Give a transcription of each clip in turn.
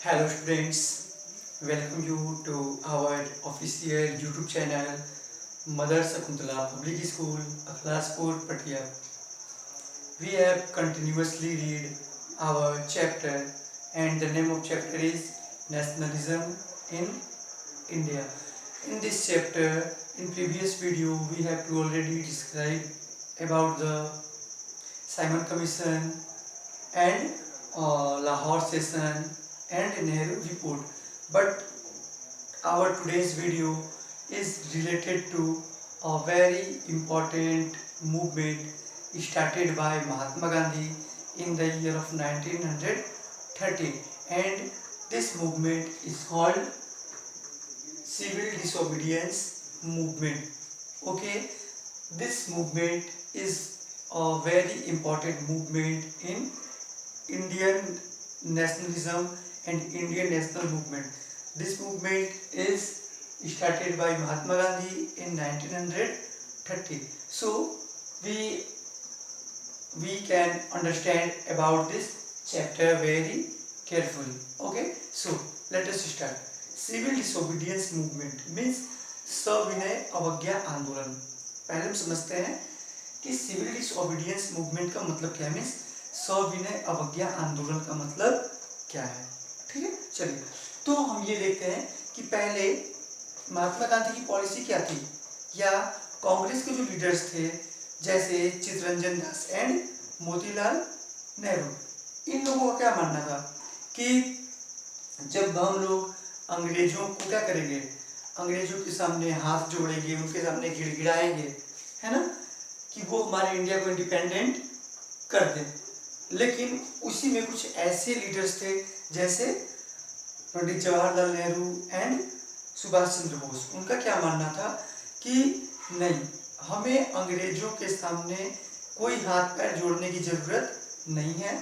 Hello students, welcome you to our official YouTube channel Mother Sakuntala Public School, Akhlaspur, Patia. We have continuously read our chapter and the name of chapter is Nationalism in India. In this chapter, in previous video, we have already described about the Simon Commission and Lahore session and Nehru report. But our today's video is related to a very important movement started by Mahatma Gandhi in the year of 1930, and this movement is called civil disobedience movement. Okay, this movement is a very important movement in Indian nationalism and Indian national movement. This movement is started by Mahatma Gandhi in 1930. So we can understand about this chapter very carefully. Okay, so let us start. Civil disobedience movement means सविनय अवज्ञा आंदोलन. पहले हम समझते हैं कि civil disobedience movement का मतलब क्या है. मीन्स सविनय अवज्ञा आंदोलन का मतलब क्या है. ठीक है, चलिए तो हम ये देखते हैं कि पहले महात्मा गांधी की पॉलिसी क्या थी, या कांग्रेस के जो लीडर्स थे जैसे चित्तरंजन दास एंड मोतीलाल नेहरू, इन लोगों का क्या मानना था कि जब हम लोग अंग्रेजों को क्या करेंगे, अंग्रेजों के सामने हाथ जोड़ेंगे, उनके सामने गिड़गिड़ाएंगे, है ना, कि वो हमारे इंडिया को इंडिपेंडेंट कर दें. लेकिन उसी में कुछ ऐसे लीडर्स थे जैसे पंडित जवाहरलाल नेहरू एंड सुभाष चंद्र बोस. उनका क्या मानना था कि नहीं, हमें अंग्रेजों के सामने कोई हाथ पैर जोड़ने की जरूरत नहीं है,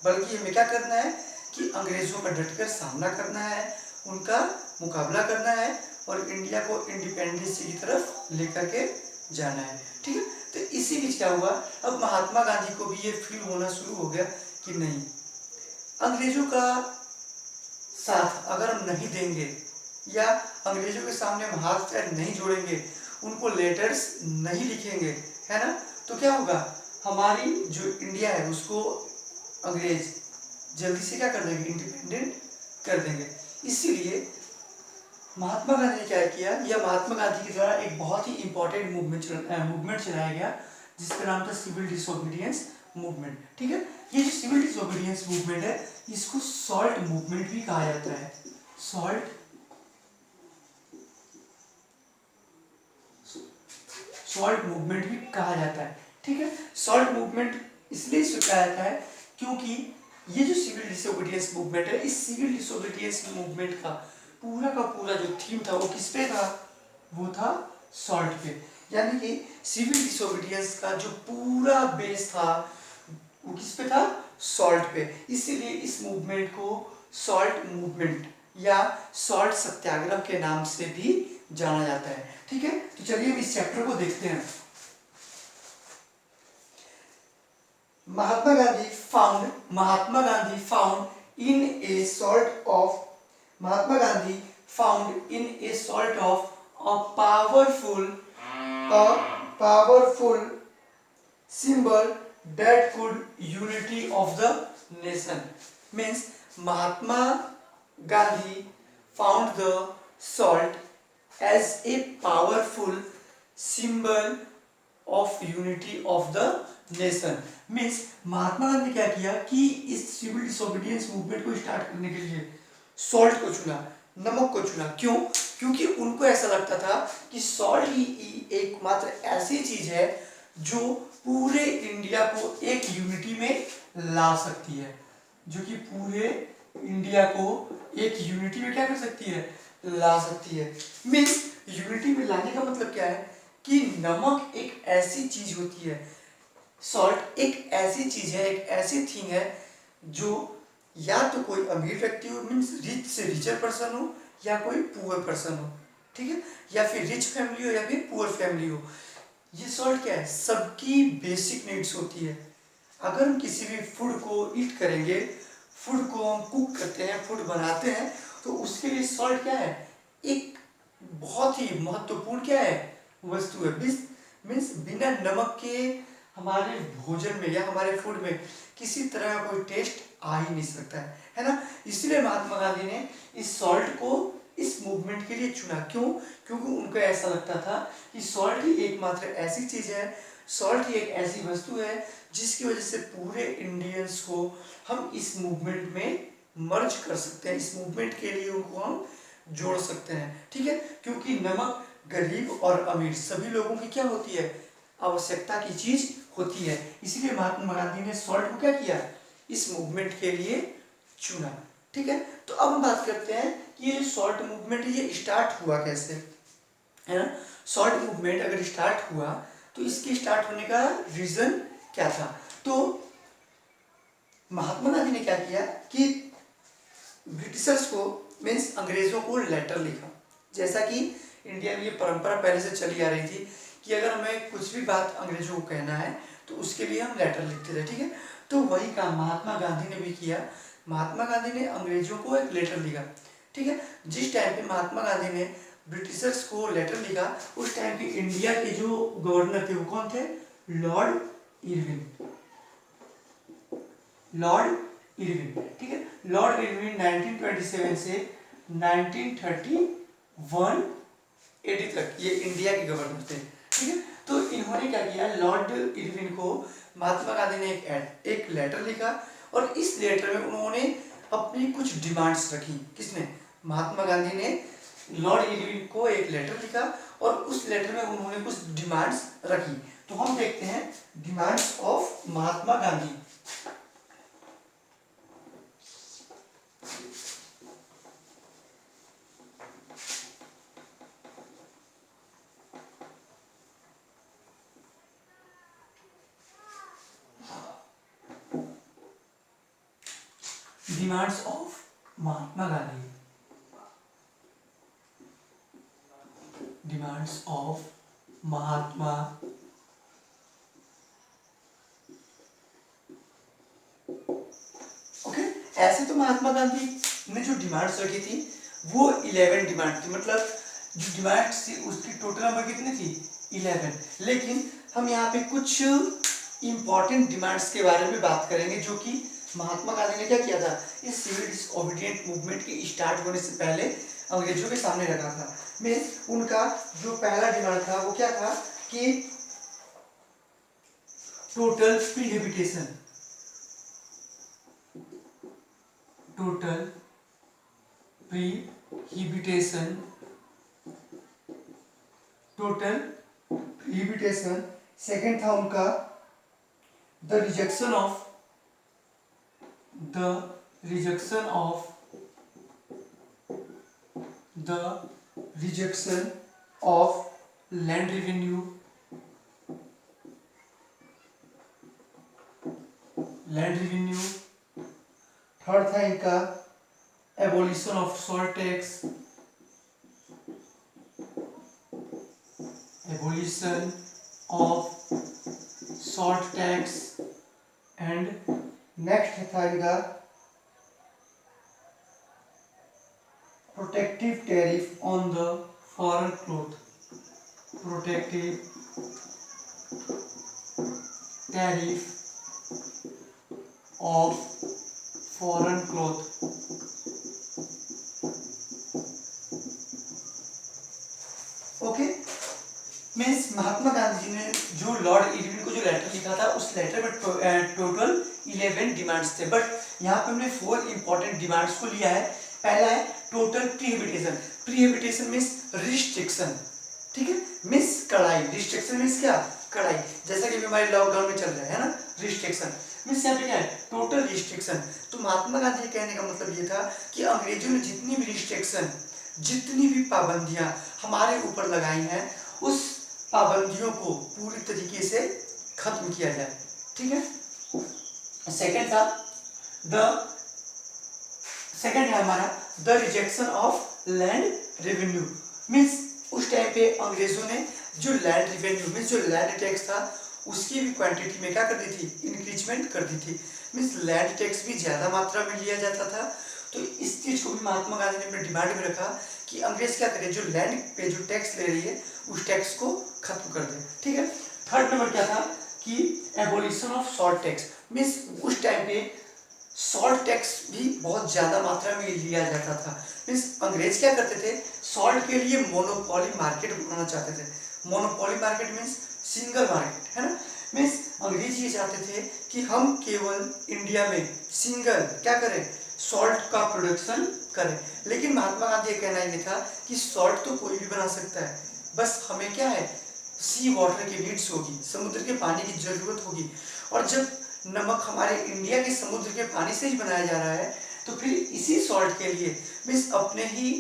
बल्कि हमें क्या करना है कि अंग्रेजों का डटकर सामना करना है, उनका मुकाबला करना है और इंडिया को इंडिपेंडेंस की तरफ लेकर के जाना है. ठीक है, तो इसी बीच क्या हुआ, अब महात्मा गांधी को भी ये फील होना शुरू हो गया कि नहीं, अंग्रेजों का साथ अगर हम नहीं देंगे या अंग्रेजों के सामने हम हाथ पैर नहीं जोड़ेंगे, उनको लेटर्स नहीं लिखेंगे, है ना, तो क्या होगा, हमारी जो इंडिया है उसको अंग्रेज जल्दी से क्या कर देंगे, इंडिपेंडेंट कर देंगे. इसीलिए महात्मा गांधी ने क्या किया, या महात्मा गांधी के द्वारा एक बहुत ही इंपॉर्टेंट मूवमेंट चलाया गया जिसका नाम था सिविल डिसोबीडियंस मूवमेंट. ठीक है, ये जो सिविल डिसोबीडियंस मूवमेंट है इसको सॉल्ट मूवमेंट भी कहा जाता है. सॉल्ट मूवमेंट भी कहा जाता है. ठीक है, सॉल्ट मूवमेंट इसलिए कहा जाता है क्योंकि ये जो सिविल डिसोबीडियंस मूवमेंट है, इस सिविल डिसोबीडियंस मूवमेंट का पूरा जो थीम था वो किस पे था, वो था सॉल्ट पे. यानी कि सिविल डिसोबीडियंस का जो पूरा बेस था वो किस पे था, सॉल्ट पे. इसीलिए इस मूवमेंट को सॉल्ट मूवमेंट या सॉल्ट सत्याग्रह के नाम से भी जाना जाता है. ठीक है, तो चलिए हम इस चैप्टर को देखते हैं. Mahatma Gandhi found in a salt of Mahatma Gandhi found in a sort of a powerful symbol that could unity of the nation. Means Mahatma Gandhi found the salt as a powerful symbol of unity of the nation. Means Mahatma Gandhi ने क्या किया कि इस civil disobedience movement को start करने के लिए salt को चुना, नमक को चुना. क्यों? क्योंकि उनको ऐसा लगता था कि सॉल्ट ही एकमात्र ऐसी चीज है जो पूरे इंडिया को एक यूनिटी में ला सकती है, जो कि पूरे इंडिया को एक यूनिटी में क्या कर सकती है, ला सकती है. मीन्स यूनिटी में लाने का मतलब क्या है कि नमक एक ऐसी चीज होती है, सॉल्ट एक ऐसी चीज है, एक ऐसी थिंग है जो या तो कोई अमीर व्यक्ति हो, मीन्स रिच से रिचर पर्सन हो, या कोई पुअर पर्सन हो. ठीक है, या फिर रिच फैमिली हो या फिर पुअर फैमिली हो. ये सॉल्ट क्या है, सबकी बेसिक नीड्स होती है. अगर हम किसी भी फूड को ईट करेंगे, फूड को हम कुक करते हैं, फूड बनाते हैं, तो उसके लिए सॉल्ट क्या है, एक बहुत ही महत्वपूर्ण क्या है, वस्तु है। मीन्स बिना नमक के हमारे भोजन में या हमारे फूड में किसी तरह का कोई टेस्ट आ ही नहीं सकता है ना। इसलिए महात्मा गांधी ने इस सॉल्ट को इस मूवमेंट के लिए चुना। क्यों? क्योंकि उनको ऐसा लगता था कि सॉल्ट ही एकमात्र ऐसी चीज है, सॉल्ट ही एक ऐसी वस्तु है जिसकी वजह से पूरे इंडियंस को हम इस मूवमेंट में मर्ज कर सकते हैं, इस मूवमेंट के लिए उनको हम जोड़ सकते हैं, ठीक है। क्योंकि नमक गरीब और अमीर सभी लोगों की क्या होती है, आवश्यकता की चीज होती है। इसीलिए महात्मा गांधी ने सॉल्ट को क्या किया, इस मूवमेंट के लिए चुना, ठीक है। तो अब हम बात करते हैं कि ये सॉल्ट मूवमेंट ये स्टार्ट हुआ कैसे, है ना। सॉल्ट मूवमेंट अगर स्टार्ट हुआ तो इसके स्टार्ट होने का रीजन क्या था। तो महात्मा गांधी ने क्या किया कि ब्रिटिशर्स को मीन्स अंग्रेजों को लेटर लिखा। जैसा कि इंडिया में ये परंपरा पहले से चली आ रही थी कि अगर हमें कुछ भी बात अंग्रेजों को कहना है तो उसके लिए हम लेटर लिखते थे, ठीक है। तो वही काम महात्मा गांधी ने भी किया। महात्मा गांधी ने अंग्रेजों को एक लेटर लिखा, ठीक है। जिस टाइम पे महात्मा गांधी ने ब्रिटिशर्स को लेटर लिखा उस टाइम पे इंडिया के जो गवर्नर थे वो कौन थे, लॉर्ड इरविन। लॉर्ड इरविन, ठीक है। लॉर्ड इरविन 1927 से 1931 80 तक ये इंडिया के गवर्नर थे, ठीक है। तो इन्होंने क्या किया, लॉर्ड इरविन को महात्मा गांधी ने एक लेटर लिखा और इस लेटर में उन्होंने अपनी कुछ डिमांड्स रखी। किसने, महात्मा गांधी ने लॉर्ड इरविन को एक लेटर लिखा और उस लेटर में उन्होंने कुछ डिमांड्स रखी। तो हम देखते हैं demands of Mahatma Gandhi. Demands of Mahatma Gandhi, demands of Mahatma okay. ऐसे तो महात्मा गांधी ने जो डिमांड्स रखी थी वो 11 डिमांड थी, मतलब जो डिमांड थी उसकी टोटल नंबर कितनी थी, 11। लेकिन हम यहाँ पे कुछ इंपॉर्टेंट डिमांड्स के बारे में बात करेंगे जो कि महात्मा गांधी ने क्या किया था, इस सिविल डिसओबीडिएंट मूवमेंट के स्टार्ट होने से पहले अंग्रेजों के सामने रखा था। मीन्स उनका जो पहला डिमांड था वो क्या था कि total prohibition, total prohibition, total prohibition. Second था उनका the rejection of land revenue, third था इनका abolition of salt tax, abolition of salt tax. And next था इनका protective tariff on the foreign cloth, protective tariff of foreign cloth. Okay, means Mahatma Gandhi ji ने जो Lord Irwin को जो letter लिखा था उस लेटर में टोटल 11 डिमांड्स थे, बट यहाँ पे हमने 4 इंपॉर्टेंट डिमांड्स को लिया है। पहला है टोटल प्रीहिबिटेशन। प्रीहिबिटेशन मीन्स रिस्ट्रिक्शन, ठीक है, मीन्स कड़ाई। रिस्ट्रिक्शन मीन्स क्या, कड़ाई। जैसा कि हमारे लॉकडाउन में चल रहा है ना, रिस्ट्रिक्शन मीन्स यहाँ पे क्या है, टोटल रिस्ट्रिक्शन। तो महात्मा गांधी कहने का मतलब ये था कि अंग्रेजों ने जितनी भी रिस्ट्रिक्शन, जितनी भी पाबंदियां हमारे ऊपर लगाई हैं उस पाबंदियों को पूरी तरीके से खत्म किया जाए, ठीक है। सेकंड है हमारा the rejection of land revenue. Means उस टाइम पे अंग्रेजों ने जो लैंड रेवेन्यू मीन्स जो लैंड टैक्स था उसकी भी क्वांटिटी में क्या कर दी थी, इंक्रीजमेंट कर दी थी। मीन्स लैंड टैक्स भी ज़्यादा मात्रा में लिया जाता था। तो इस चीज़ को भी महात्मा गांधी ने अपने डिमांड में रखा कि अंग्रेज क्या करे, जो लैंड पे जो टैक्स ले रही है उस टैक्स को खत्म कर दे। ठीक है। थर्ड नंबर क्या था कि abolition of salt tax. Means उस टाइम पे सॉल्ट टैक्स भी बहुत ज़्यादा मात्रा में लिया जाता था। मीन्स अंग्रेज क्या करते थे, सॉल्ट के लिए मोनोपोली मार्केट बनाना चाहते थे। Monopoly market means single market, है ना। मीन्स अंग्रेज ये चाहते थे कि हम केवल इंडिया में सिंगल क्या करें, सॉल्ट का प्रोडक्शन करें। लेकिन महात्मा गांधी का कहना ये था कि सॉल्ट तो कोई भी बना सकता है, बस हमें क्या है, सी वाटर की नीड्स होगी, समुद्र के पानी की जरूरत होगी। और जब नमक हमारे इंडिया के समुद्र के पानी से ही बनाया जा रहा है, तो फिर इसी सॉल्ट के लिए मीन्स अपने ही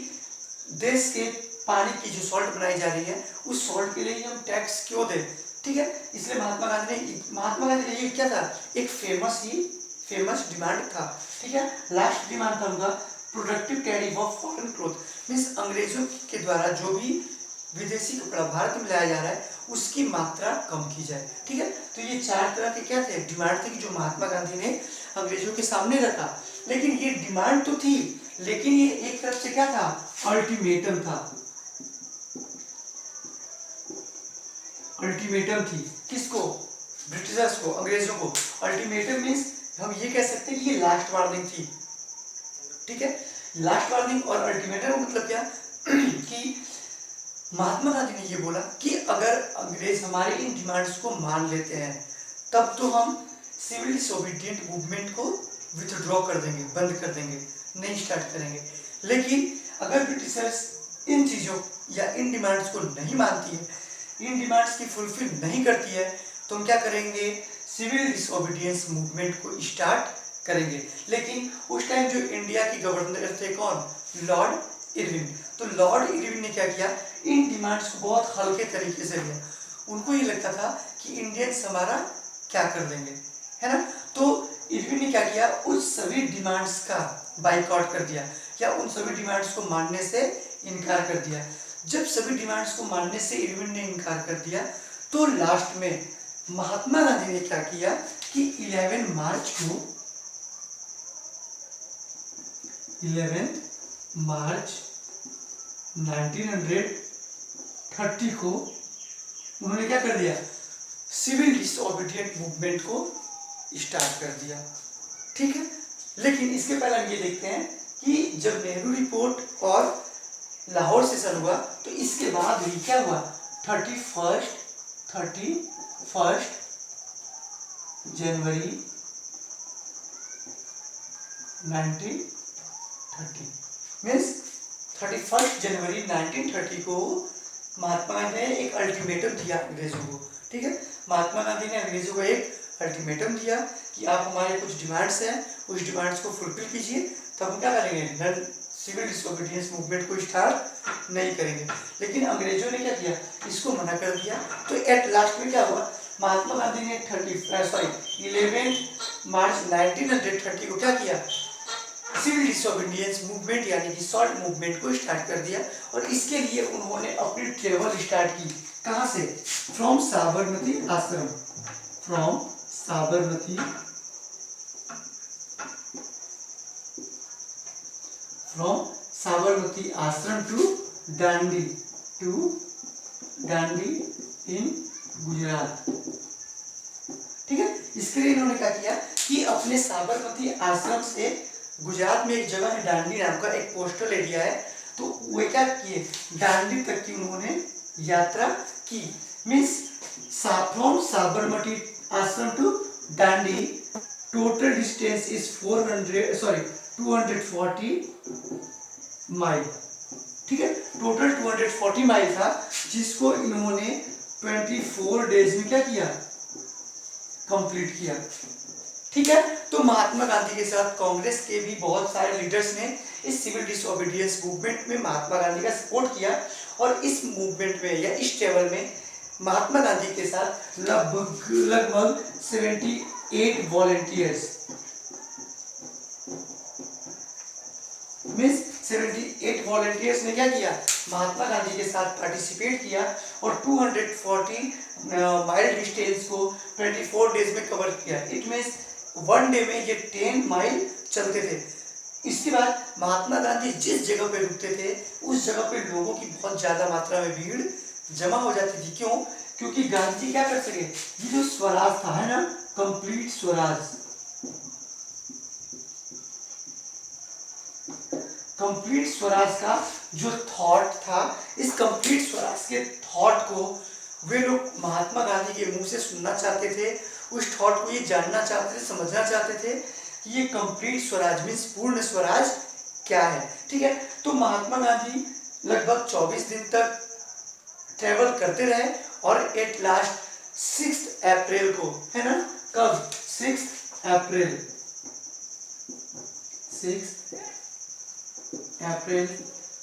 देश के पानी की जो सॉल्ट बनाई जा रही है उस सॉल्ट के लिए हम टैक्स क्यों दें। ठीक है। इसलिए महात्मा गांधी का ये क्या था, एक फेमस डिमांड था। ठीक है। लास्ट डिमांड था उनका productive tariff of foreign cloth. Means अंग्रेजों के द्वारा जो भी विदेशी कपड़ा भारत में लाया जा रहा है उसकी मात्रा कम की जाए। ठीक है। तो ये चार तरह के क्या थे, डिमांड थे कि जो महात्मा गांधी ने अंग्रेजों के सामने रखा। लेकिन ये डिमांड तो थी, लेकिन ये एक तरफ से क्या था, अल्टीमेटम था। अल्टीमेटम थी किसको, ब्रिटिशर्स को, अंग्रेजों को। अल्टीमेटम मीन्स हम ये कह सकते हैं कि ये लास्ट वार्निंग थी। ठीक है। लास्ट वार्निंग और अल्टीमेटम का मतलब क्या कि महात्मा गांधी ने ये बोला कि अगर अंग्रेज हमारे इन डिमांड्स को मान लेते हैं तब तो हम सिविल डिसोबीडिएंट मूवमेंट को विथड्रॉ कर देंगे, बंद कर देंगे, नहीं स्टार्ट करेंगे। लेकिन अगर ब्रिटिशर्स इन चीज़ों या इन डिमांड्स को नहीं मानती है, इन डिमांड्स की फुलफिल नहीं करती है, तो हम क्या करेंगे, सिविल डिसोबीडियंस मूवमेंट को स्टार्ट करेंगे। लेकिन उस टाइम जो इंडिया के गवर्नर थे कौन, लॉर्ड इरविन। तो लॉर्ड इरविन ने क्या किया, इन डिमांड्स को बहुत हल्के तरीके से लिया। उनको ये लगता था कि इंडियंस हमारा क्या कर लेंगे, है ना। तो इरविन ने क्या किया, उस सभी डिमांड्स का बाइकआउट कर दिया या उन सभी डिमांड्स को मानने से इनकार कर दिया। जब सभी डिमांड्स को मानने से इरविन ने इनकार कर दिया तो लास्ट में महात्मा गांधी ने क्या किया कि 11 मार्च 1930 को उन्होंने क्या कर दिया, सिविल डिसोबीडिएंट मूवमेंट को स्टार्ट कर दिया। ठीक है। लेकिन इसके पहले हम ये देखते हैं कि जब नेहरू रिपोर्ट और लाहौर सेशन हुआ तो इसके बाद भी क्या हुआ, 31 जनवरी 1930 मीन्स 31 जनवरी 1930 को महात्मा गांधी ने एक अल्टीमेटम दिया अंग्रेजों को। ठीक है। महात्मा गांधी ने अंग्रेजों को एक अल्टीमेटम दिया कि आप हमारे कुछ डिमांड्स हैं, उस डिमांड्स को फुलफिल कीजिए, तब हम क्या करेंगे, नन सिविल डिसोबीडियंस मूवमेंट को स्टार्ट नहीं करेंगे। लेकिन अंग्रेजों ने क्या किया, इसको मना कर दिया। तो एट लास्ट में क्या हुआ, महात्मा गांधी ने 11 मार्च 1930 को क्या किया, सिविल डिसोबीडियंस मूवमेंट यानी कि सॉल्ट मूवमेंट को स्टार्ट कर दिया। और इसके लिए उन्होंने अपनी ट्रेवल स्टार्ट की, कहाँ से, फ्रॉम साबरमती आश्रम, फ्रॉम साबरमती आश्रम टू दांडी इन गुजरात। ठीक है। इसके लिए इन्होंने क्या किया कि अपने साबरमती आश्रम से गुजरात में एक जगह है दांडी नाम का, एक कोस्टल एरिया है, तो वो क्या किए, दांडी तक की उन्होंने यात्रा की। Means from Sabarmati Ashram to Dandi total distance is 240 mile. ठीक है। टोटल 240 माइल था, जिसको इन्होंने 24 डेज में क्या किया, कंप्लीट किया। ठीक है। तो महात्मा गांधी के साथ कांग्रेस के भी बहुत सारे लीडर्स ने इस सिविल डिसोबीडियंस मूवमेंट में महात्मा गांधी का सपोर्ट किया। और इस मूवमेंट में या इस ट्रेवल में महात्मा गांधी के साथ लगभग 78 वॉलंटियर्स, मीन्स 78 वॉलंटियर्स ने क्या किया, महात्मा गांधी के साथ पार्टिसिपेट किया और 240 माइल डिस्टेंस को 24 डेज में कवर किया। इट मीन्स 1 डे में ये 10 माइल चलते थे। इसके बाद महात्मा गांधी जिस जगह पे रुकते थे उस जगह पे लोगों की बहुत ज़्यादा मात्रा में भीड़ जमा हो जाती थी। क्यों? क्योंकि गांधी जी क्या कर सके, ये जो स्वराज था, है ना, कंप्लीट स्वराज, कंप्लीट स्वराज का जो थॉट था, इस कंप्लीट स्वराज के थॉट को वे लोग महात्मा गांधी के मुंह से सुनना चाहते थे। उस थॉट को ये जानना चाहते थे, समझना चाहते थे कि ये कंप्लीट स्वराज मीन्स पूर्ण स्वराज क्या है। ठीक है, तो महात्मा गांधी लगभग 24 दिन तक ट्रेवल करते रहे और एट लास्ट 6 अप्रैल को, है ना, कब, 6 अप्रैल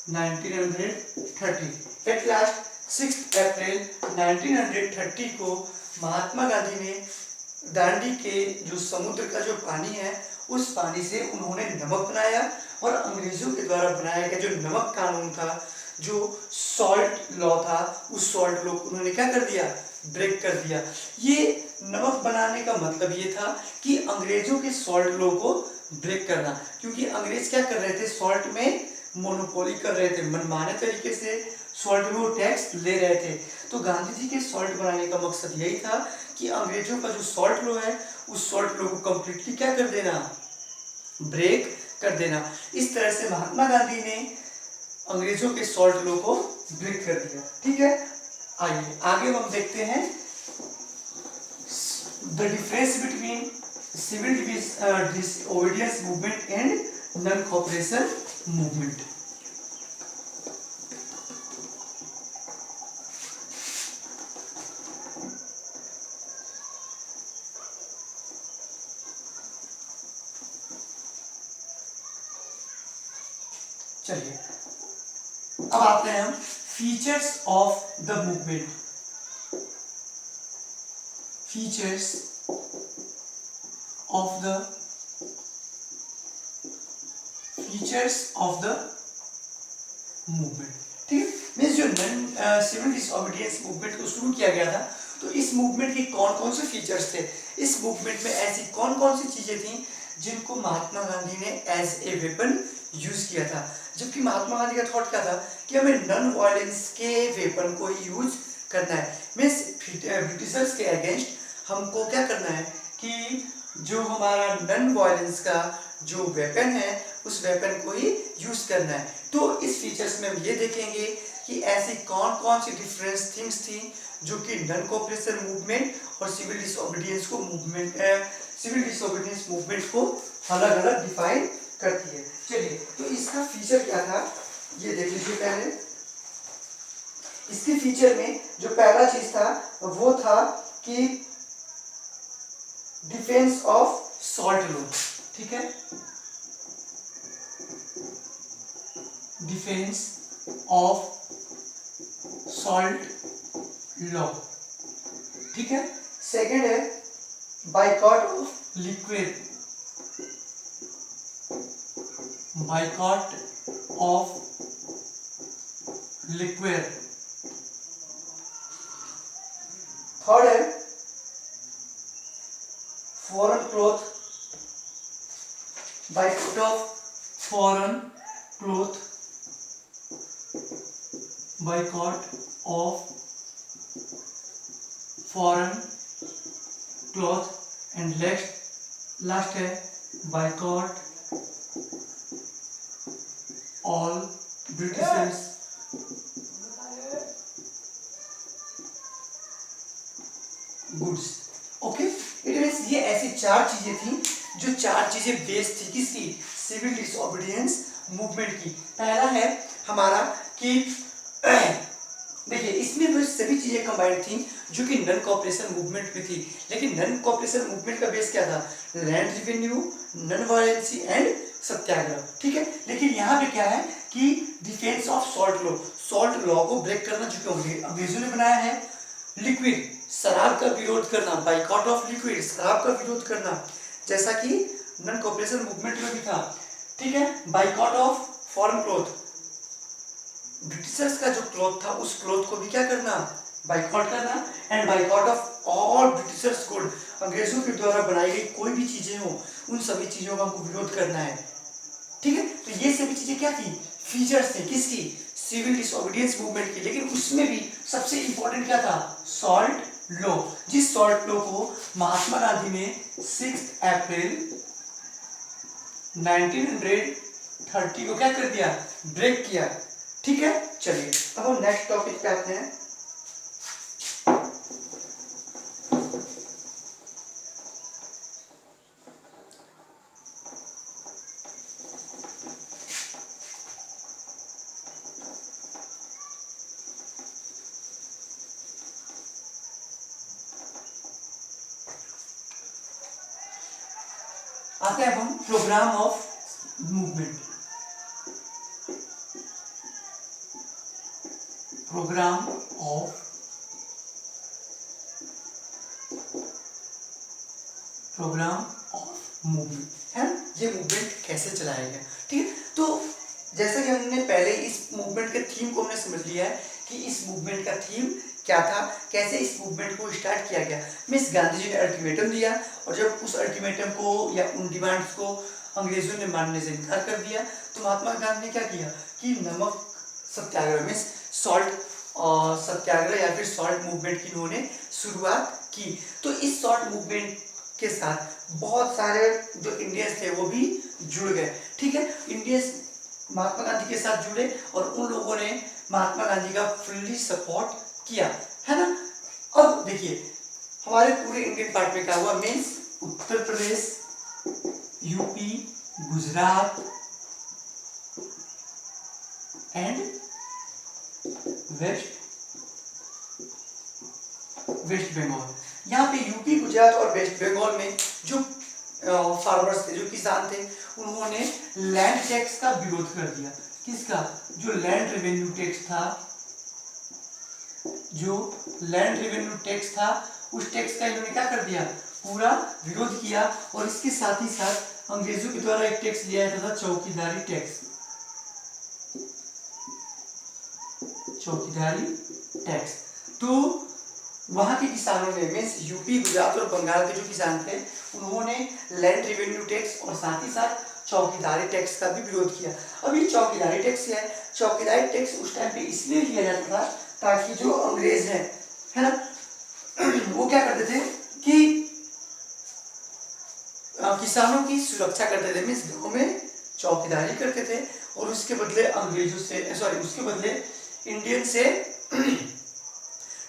1930, एट लास्ट 6 अप्रैल 1930 को महात्मा गांधी ने दांडी के जो समुद्र का जो पानी है उस पानी से उन्होंने नमक बनाया और अंग्रेजों के द्वारा बनाया गया जो नमक कानून था, जो सॉल्ट लॉ था, उस सॉल्ट लॉ को उन्होंने क्या कर दिया, ब्रेक कर दिया। ये नमक बनाने का मतलब ये था कि अंग्रेजों के सॉल्ट लॉ को ब्रेक करना, क्योंकि अंग्रेज क्या कर रहे थे, सॉल्ट में मोनोपोली कर रहे थे, मनमाने तरीके से सॉल्ट में वो टैक्स ले रहे थे। तो गांधी जी के सॉल्ट बनाने का मकसद यही था कि अंग्रेजों का जो सॉल्ट लॉ है उस सॉल्ट लॉ को कम्प्लीटली क्या कर देना, ब्रेक कर देना। इस तरह से महात्मा गांधी ने अंग्रेजों के सॉल्ट लॉ को ब्रेक कर दिया। ठीक है, आइए आगे हम देखते हैं the difference between civil disobedience movement and non cooperation movement. चलिए अब आते हैं हम features of the movement. Features of the movement. ठीक है, मीन्स जो नॉन सिविल डिसओबीडियंस मूवमेंट को शुरू किया गया था, तो इस मूवमेंट के कौन कौन से फीचर्स थे, इस मूवमेंट में ऐसी कौन कौन सी चीजें थी जिनको महात्मा गांधी ने एज ए वेपन यूज किया था। जबकि महात्मा गांधी का थॉट क्या था कि हमें नॉन वायलेंस के वेपन को ही यूज करना है, मीन्स ब्रिटिशर्स के अगेंस्ट हमको क्या करना है कि जो हमारा नॉन वायलेंस का जो वेपन है उस वेपन को ही यूज करना है। तो इस फीचर्स में हम ये देखेंगे कि ऐसी कौन कौन सी डिफरेंस थिंग्स थी जो कि नॉन कोऑपरेशन मूवमेंट और सिविल डिसओबीडियंस मूवमेंट को अलग अलग डिफाइन करती है। चलिए, तो इसका फीचर क्या था ये देख लीजिए। पहले इसके फीचर में जो पहला चीज था वो था कि डिफेंस ऑफ सॉल्ट लॉ। ठीक है, डिफेंस ऑफ सॉल्ट लॉ। ठीक है, सेकंड है boycott of liquid, boycott of liquid. Third है foreign cloth, boycott of foreign cloth, boycott of foreign cloth. And last है boycott all Britishers goods. Okay, it means ये ऐसी चार चीजें थी जो चार चीजें बेस थी किसकी, सिविल डिसओबीडियंस मूवमेंट की। पहला है हमारा कि देखिए इसमें वो सभी चीजें कंबाइंड थी जो कि नॉन कोऑपरेशन मूवमेंट में थी, लेकिन नॉन कोऑपरेशन मूवमेंट का बेस क्या था, लैंड रेवेन्यू, नॉन वायलेंसी एंड सत्याग्रह। ठीक है, लेकिन यहाँ पे क्या है कि डिफेंस ऑफ सॉल्ट लॉ को ब्रेक करना जो कि अंग्रेजों ने बनाया है। लिक्विड, शराब का विरोध करना, बाइकॉट ऑफ लिक्विड, शराब का विरोध करना, जैसा कि नॉन कोऑपरेशन मूवमेंट में भी था। ठीक है, boycott of foreign cloth, Britishers का जो क्लॉथ था उस क्लॉथ को भी क्या करना, बाइकआउट करना, and boycott of all Britishers good, अंग्रेजों के द्वारा बनाई गई कोई भी चीजें हो उन सभी चीजों का हमको विरोध करना है। ठीक है, तो ये सभी चीजें क्या थी, फीचर्स थे किसकी, सिविल डिसोबीडियंस मूवमेंट की। लेकिन उसमें भी सबसे इंपॉर्टेंट क्या था, सॉल्ट लॉ। जिस सॉल्ट लॉ को महात्मा गांधी ने 6 अप्रैल 1930 को क्या कर दिया, ब्रेक किया। ठीक है, चलिए अब हम नेक्स्ट टॉपिक पे आते हैं। आते हैं हम programme of movement. Programme of movement है, ये मूवमेंट कैसे चलाया गया। ठीक है, तो जैसा कि हमने पहले इस मूवमेंट के थीम को हमने समझ लिया है कि इस मूवमेंट का थीम क्या था, कैसे इस मूवमेंट को स्टार्ट किया गया। मिस गांधी जी ने अल्टीमेटम दिया और जब उस अल्टीमेटम को या उन डिमांड्स को अंग्रेजों ने मानने से इनकार कर दिया तो महात्मा गांधी ने क्या किया कि नमक सत्याग्रह मीन्स सॉल्ट सत्याग्रह या फिर सॉल्ट मूवमेंट की उन्होंने शुरुआत की। तो इस सॉल्ट मूवमेंट के साथ बहुत सारे जो इंडियंस थे वो भी जुड़ गए। ठीक है, इंडियंस महात्मा गांधी के साथ जुड़े और उन लोगों ने महात्मा गांधी का फुल्ली सपोर्ट किया, है ना। अब देखिए हमारे पूरे इंडियन पार्ट में क्या हुआ, means Uttar Pradesh, UP, Gujarat and West Bengal. यहाँ पे यूपी, गुजरात और वेस्ट बंगाल में जो फार्मर्स थे, जो किसान थे, उन्होंने लैंड टैक्स का विरोध कर दिया। किसका, जो लैंड रेवेन्यू टैक्स था, जो लैंड रेवेन्यू टैक्स था उस टैक्स का इन्होंने क्या कर दिया, पूरा विरोध किया। और इसके साथ ही साथ अंग्रेजों के द्वारा एक टैक्स लिया जाता था, चौकीदारी टैक्स। चौकीदारी टैक्स तो वहां के किसानों ने मीन्स यूपी, गुजरात और बंगाल के जो किसान थे उन्होंने लैंड रेवेन्यू टैक्स और साथ ही साथ चौकीदारी टैक्स का भी विरोध किया। अब ये चौकीदारी टैक्स है, चौकीदारी टैक्स उस टाइम पे इसलिए लिया जाता था ताकि जो अंग्रेज हैं, है ना, वो क्या करते थे कि किसानों की सुरक्षा करते थे, मीन्स गाँव में चौकीदारी करते थे और उसके बदले अंग्रेजों से उसके बदले इंडियन से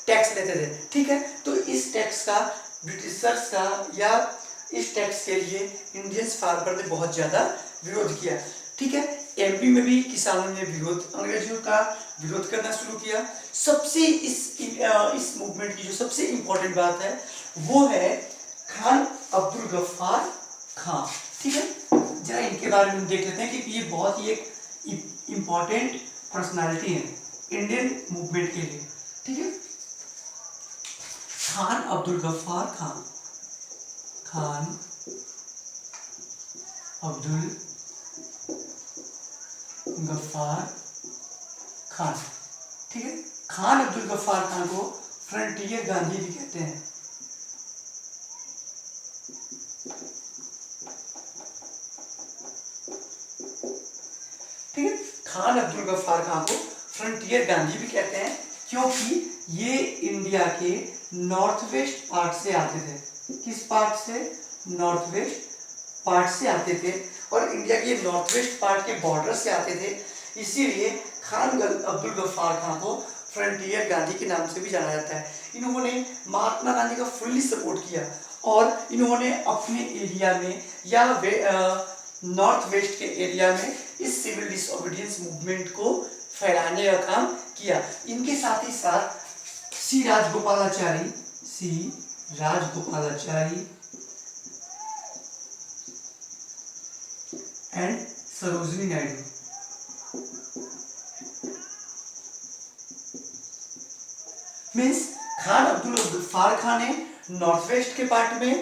टैक्स लेते थे। ठीक है, तो इस टैक्स का ब्रिटिशर्स का या इस टैक्स के लिए इंडियंस फार्मर ने बहुत ज़्यादा विरोध किया। ठीक है, एमपी में भी किसानों ने विरोध अंग्रेजों का विरोध करना शुरू किया। सबसे इस मूवमेंट की जो सबसे इम्पोर्टेंट बात है वो है खान अब्दुल गफ्फार खान। ठीक है, जरा इनके बारे में देख लेते हैं कि ये बहुत ही एक इम्पॉर्टेंट पर्सनालिटी है इंडियन मूवमेंट के लिए। ठीक है, खान अब्दुल गफ्फार खान, खान अब्दुल गफ्फार खान। ठीक है, खान अब्दुल गफ्फार खान को फ्रंटियर गांधी भी कहते हैं। ठीक है, खान अब्दुल गफ्फार खान को फ्रंटियर गांधी भी कहते हैं क्योंकि ये इंडिया के नॉर्थ वेस्ट पार्ट से आते थे। किस पार्ट से, नॉर्थ वेस्ट पार्ट से आते थे और इंडिया के नॉर्थ वेस्ट पार्ट के बॉर्डर से आते थे। इसीलिए खान अब्दुल गफ्फार खान को फ्रंटियर गांधी के नाम से भी जाना जाता है। इन्होंने महात्मा गांधी का फुल्ली सपोर्ट किया और इन्होंने अपने एरिया में या नॉर्थ वेस्ट के एरिया में इस सिविल डिसोबीडियंस मूवमेंट को फैलाने का काम किया। इनके साथ ही साथ सी राजगोपालाचारी एंड सरोजिनी नायडू। मीन्स खान अब्दुल गफ्फार खान ने नॉर्थ वेस्ट के पार्ट में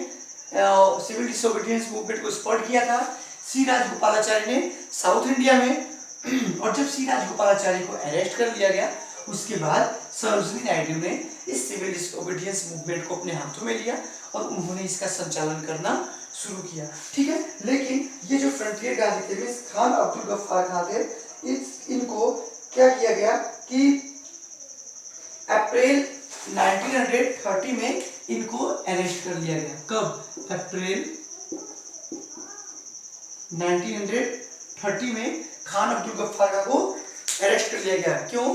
सिविल डिसोबीडियंस मूवमेंट को सपोर्ट किया था। सी राजगोपालाचारी ने साउथ इंडिया में और जब सी राजगोपालाचारी को अरेस्ट कर लिया गया, उसके बाद सरोजिनी नायडू ने इस सिविल डिसोबीडियंस मूवमेंट को अपने हाथों में लिया और उन्होंने इसका संचालन करना शुरू किया। ठीक है, लेकिन ये जो फ्रंटियर गांधी थे, मींस खान अब्दुल गफ्फार खान थे, इनको क्या किया गया कि अप्रैल 1930 में इनको अरेस्ट कर लिया गया। कब? अप्रैल 1930 में खान अब्दुल गफ्फार खान को अरेस्ट कर लिया गया। क्यों?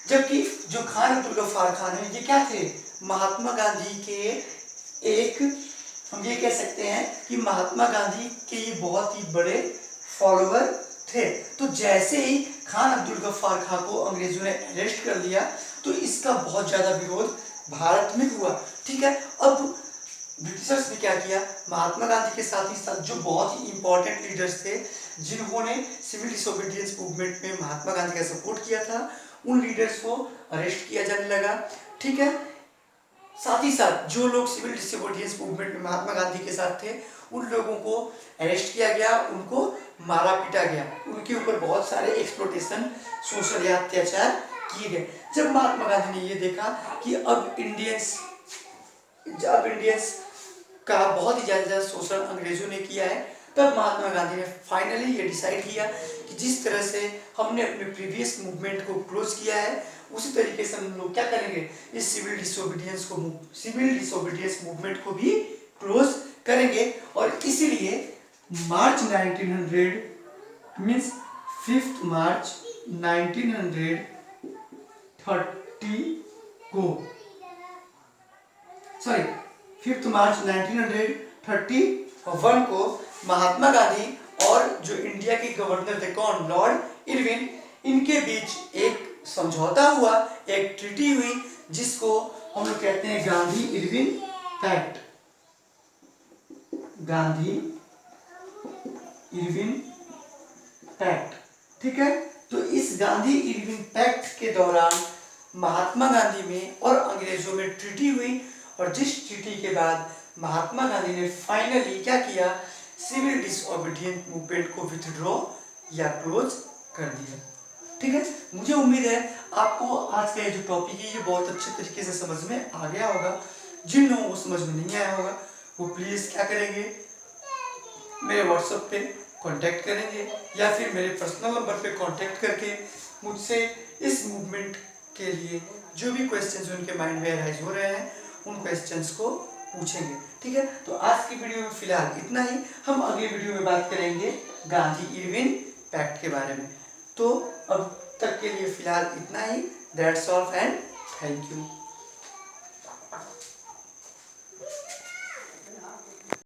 जबकि जो खान अब्दुल गफ्फार खान है, ये क्या थे? महात्मा गांधी के एक, हम ये कह सकते हैं कि महात्मा गांधी के ये बहुत ही बड़े फॉलोवर थे। तो जैसे ही खान अब्दुल गफ्फार खान को अंग्रेजों ने अरेस्ट कर लिया, तो इसका बहुत ज्यादा विरोध भारत में हुआ। ठीक है, अब ब्रिटिशर्स ने क्या किया, महात्मा गांधी के साथ ही साथ जो बहुत ही इंपॉर्टेंट लीडर्स थे जिन्होंने सिविल डिसोबीडियंस मूवमेंट में महात्मा गांधी का सपोर्ट किया था, उन लीडर्स को अरेस्ट किया जाने लगा। ठीक है, साथ ही साथ जो लोग सिविल डिसोबीडियंस मूवमेंट में महात्मा गांधी के साथ थे, उन लोगों को अरेस्ट किया गया, उनको मारा पीटा गया, उनके ऊपर बहुत सारे एक्सप्लोटेशन, सोशल या अत्याचार किए गए। जब महात्मा गांधी ने ये देखा कि अब इंडियंस का बहुत ही ज्यादा शोषण अंग्रेजों ने किया है, तब महात्मा गांधी ने फाइनली ये डिसाइड किया कि जिस तरह से हमने अपने प्रीवियस मूवमेंट को क्लोज किया है, उसी तरीके से हम लोग क्या करेंगे, इस सिविल डिसोबीडियंस मूवमेंट को भी क्लोज करेंगे। और इसीलिए मार्च 1900 मीन्स 5 मार्च 1930 को, सॉरी 5 मार्च 1931 को महात्मा गांधी और जो इंडिया के गवर्नर थे, कौन? लॉर्ड इरविन, इनके बीच एक समझौता हुआ, एक ट्रीटी हुई, जिसको हम लोग कहते हैं Gandhi Irwin pact. Gandhi Irwin pact. ठीक है, तो इस गांधी इरविन पैक्ट के दौरान महात्मा गांधी में और अंग्रेजों में ट्रीटी हुई, और जिस ट्रीटी के बाद महात्मा गांधी ने फाइनली क्या किया, सिविल डिसोबीडियंस मूवमेंट को विथड्रॉ या क्लोज कर दिया। ठीक है, मुझे उम्मीद है आपको आज का ये जो टॉपिक है ये बहुत अच्छे तरीके से समझ में आ गया होगा। जिन लोगों को समझ में नहीं आया होगा वो प्लीज़ क्या करेंगे, मेरे व्हाट्सएप पे कांटेक्ट करेंगे या फिर मेरे पर्सनल नंबर पे कांटेक्ट करके मुझसे इस मूवमेंट के लिए जो भी क्वेश्चंस उनके माइंड में अराइज हो रहे हैं उन क्वेश्चंस को पूछेंगे। ठीक है, तो आज की वीडियो में फिलहाल इतना ही। हम अगली वीडियो में बात करेंगे गांधी इरविन पैक्ट के बारे में। तो अब तक के लिए फिलहाल इतना ही। That's all and thank you.